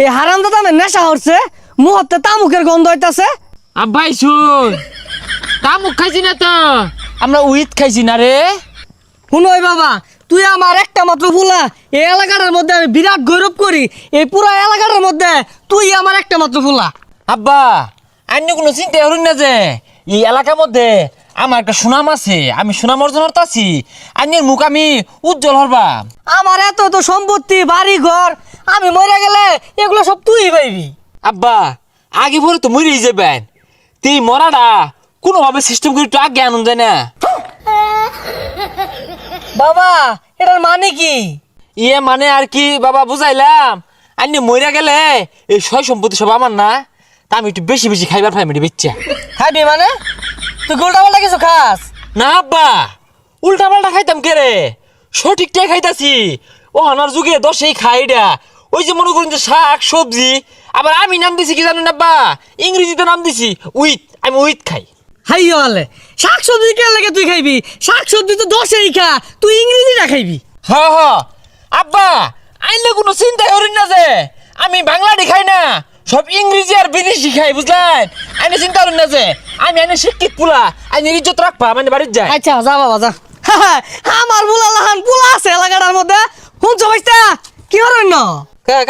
এই হারামজাদা আমার নেশা হচ্ছে, মুহূর্তে তামুকের গন্ধ হইতাছে। আব্বাই শুন, তামুক খাইছি না তো, আমরা উইথ খাইছি না রে। শুনোই বাবা, তুই আমার একটা মাত্র ফুলা, এই এলাকাটার মধ্যে আমি বিরাট গৌরব করি। এই পুরো এলাকাটার মধ্যে তুই আমার একটা মাত্র ফুলা। আব্বা অন্য কোনো চিন্তা করুন না যে এই এলাকার মধ্যে আমার একটা সুনাম আছে, আমি সুনাম অর্জন করতেছি। আন্যের মুখ আমি উজ্জ্বল হরবাম। আমার এত এত সম্পত্তি, বাড়ি ঘর, আমি মরে গেলে এগুলো সব তুই পাইবি। আব্বা আগে পরে তো মরেই যাবেন, তুই মরাটা কোনোভাবে সিস্টেম করে একটু আগে আনুন যায় না। বাবা এটার মানে কি? ইয়ে মানে আর কি বাবা, বুঝাইলাম। আন্যে মরে গেলে এই সয় সম্পত্তি সব আমার না, তা আমি একটু বেশি বেশি খাইবার ফ্যামিলি বেচ্চা। খাবি মানে? তুই গোলটা পাল্টা কিছু খাস না আব্বা, উল্টা পাল্টা খাইতাম কে রে, সঠিকটাই খাইতাছি। ও হানার যুগে দশেই খাইডা, ওই যে মনে করুন যে শাক সবজি। আবার আমি নাম দিছি কি জানেন আব্বা, ইংরেজিতে নাম দিছি উইথ, আমি উইথ খাই। হাই হলে শাক সবজি কে লাগে তুই খাইবি? শাক সবজি তো দশেই খা, তুই ইংরেজিটা খাইবি। হ হ আব্বা, আইলে কোনো চিন্তা করেন না যে আমি বাংলাটি খাই না, সব ইংরেজি আর বিদেশি খাই, বুঝলেন? আইনে চিন্তা করেন না যে আমি আইনে শিক্ষিত পুলা, আইনে ইজ্জত রাখবা, মানে বাড়ির যায়। আচ্ছা যা বাবা যা। আমার বুলা লাহান পুলা আছে এলাকাটার মধ্যে, শুনছো ভাইস্তা? কি হরেন না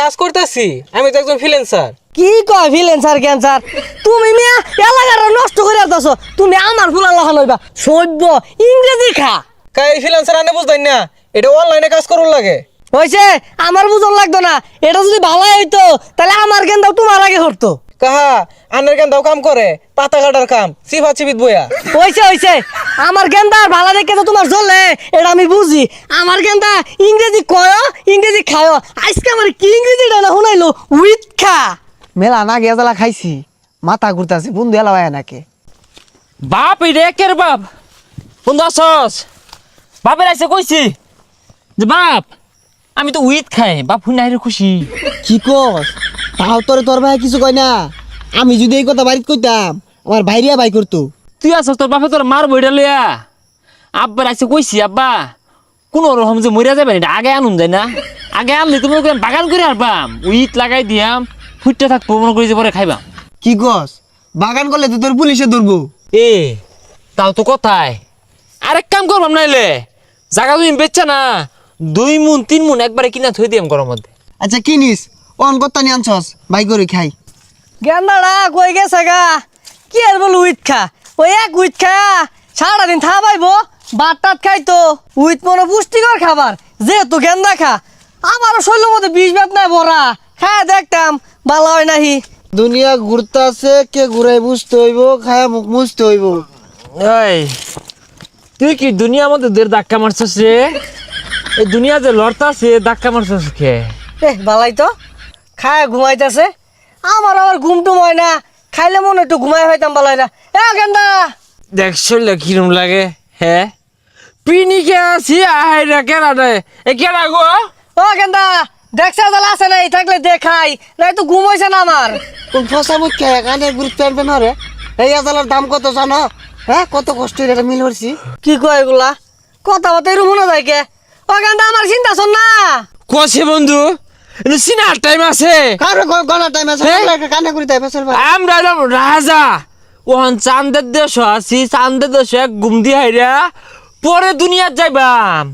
কাজ করতেছি, আমি তো একজন ফ্রিল্যান্সার। কি কয় ফিলেন্সার ক্যান্সার? তুমি মিয়া এলাকাটা নষ্ট করে আসতেছ, তুমি আমার ফুলা লাহান হইবা সভ্য ইংরেজি খা। এই ফ্রিল্যান্সার আনে বুঝতেন না, এটা অনলাইনে কাজ করুন লাগে। হয়েছে, আমার বুঝন লাগতো না। এটা যদি ভালো হইতো তাহলে আমার গেন্দাও তোমার আগে হরতো। কাহা আনের কেন দাও কাম করে, পাতা কাটার কাম, সিফা চিবিত বইয়া। হয়েছে আমার গেন্দা আর ভালো দেখে তো তোমার চলে, এটা আমি বুঝি। আমার গেন্দা ইংরেজি কয়, ইংরেজি খায়। আজকে আমার কি ইংরেজিটা না শুনাইলো, উইথ খা। মেলা না গেজালা খাইছি, মাথা ঘুরতাছে, বন্ধু এলা হয় নাকি? বাপ রে কের বাপ, বন্ধু আসস? বাপের আইসে কইছি যে বাপ আমি তো উইথ খাই, বাপ শুনে আইরে খুশি। কি কস? তাও তোরে তোর ভাই কিছু কয় না? আমি যদি এই কথা বাড়িতে কইতাম, আমার ভাইরিয়া ভাই করতো। তুই আসস, তোর বাপে তোর মার বইটা লইয়া। আব্বার আইসে কইছি আব্বা কোন রকম যে মরিয়া যাবে এটা আগে আনুন যায় না, আগে আনলে তুমি বাগান করে আরবাম, উইথ লাগাই দিয়াম, ফুটতে থাকবো, মনে করি যে পরে খাইবাম। কি কস? বাগান করলে তো তোর পুলিশে ধরবো। এ তাও তো কথাই, আরেক কাম করবাম নাইলে জায়গা তুমি বেচছা না, 2 মুন 3 মুন একবারে কিনা থই দিয়াম ঘরের মধ্যে। আচ্ছা কিনিস, অন করতা নিয়ে আনছস, ভাই করে খাই। গেন্দাটা কই গেছে গা? কি আর বল উইথ খা, ওই এক উইথ খা সারাদিন থা পাইবো, ভাত টাত খাইতো। উইথ মনে পুষ্টিকর খাবার, যেহেতু গেন্দা খা। আমারও শরীরের মধ্যে 20 ভাত নাই ভরা, খায় দেখতাম ভালো হয় নাহি। দুনিয়া ঘুরতাছে, কে ঘুরাই বুঝতে হইব, খায়া মুখ মুছতে হইব। এই তুই কি দুনিয়ার মধ্যে দের ধাক্কা মারছস রে? এই দুনিয়া যে লড়তাছে ধাক্কা মারছস কে? ভালাই তো খায় ঘুমাইতেছে, আমার আবার ঘুম টুম হয় না, খাইলে মনে একটু ঘুমাই হইতাম ভালাই না। গেন্দা দেখ শরীরে কিরম লাগে, হ্যাঁ পিনিকে আছি আহাইরা কেনা রে, এ কেনা গো? ও গেন্দা দেখছা জাল আছে নাই, থাকলে দেখাই নাই তো ঘুম হয়েছে না আমার। কোন ফসা মুখ খেয়ে কানে গুরুত্ব আনবে না রে? এই আজালার দাম কত জানো? হ্যাঁ, কত কষ্ট এটা মিল করছি। কি কয় এগুলা কথাবার্তা এরকম মনে যায় কে? ও গেন্দা আমার চিন্তা শোন না। কছে বন্ধু সিনার টাইম আছে, কারো গণা টাইম আছে, কানে করি তাই ফসল ভাই। আমরা হলাম রাজা, ওহন চান্দের দেশ আছি, চান্দের দেশে ঘুম দি হাইরা পরে দুনিয়ার যাইবাম।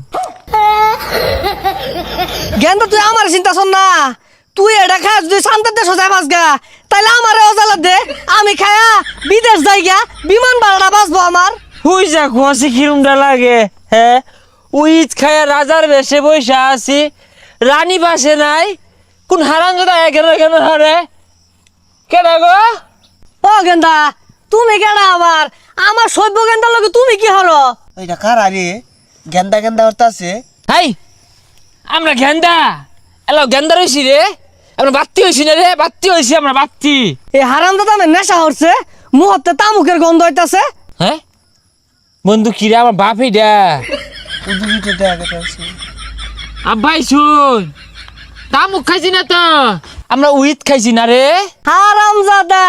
গেন্দা তুই আমার চিন্তা শোন না, তুই এটা খা যদি শান্তের দেশ যায় বাস গা, তাইলে আমার অজালা দে, আমি খায়া বিদেশ যাই গা, বিমান ভাড়াটা বাঁচবো আমার। হুই যা খোঁসে কিরমটা লাগে, হ্যাঁ উইচ খায়া রাজার বেশে বৈশা আছি, রানী বাসে নাই, কোন হারান দাদা কেন হারে কেনা গো? ও গেন্দা তুমি কেডা? আমার আমার সভ্য গেন্দার লগে তুমি কি হলো? ওইটা কার আরে গেন্দা গেন্দা হতে আছে? হাই আমরা গেন্দা এলো গেন্দা রইছি রে, আমরা বাত্তি হইছি না রে, বাত্তি হইছি আমরা বাত্তি। এই হারাম দাদা আমার নেশা হচ্ছে, মুহূর্তে তামুকের গন্ধ হইতাছে। হ্যাঁ বন্ধু কিরে আমার বাপ এইটা? উদ্ভিদটা আগে পাইছি। আব্বাই শুন, তামুক খাইছি না তো, আমরা উইথ খাইছি না রে। হারাম দাদা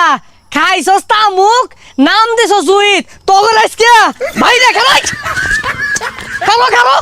খাইছস তামুক, নাম দিছস উইথ, তগর আজকে ভাই রে খালাই খালো খালো।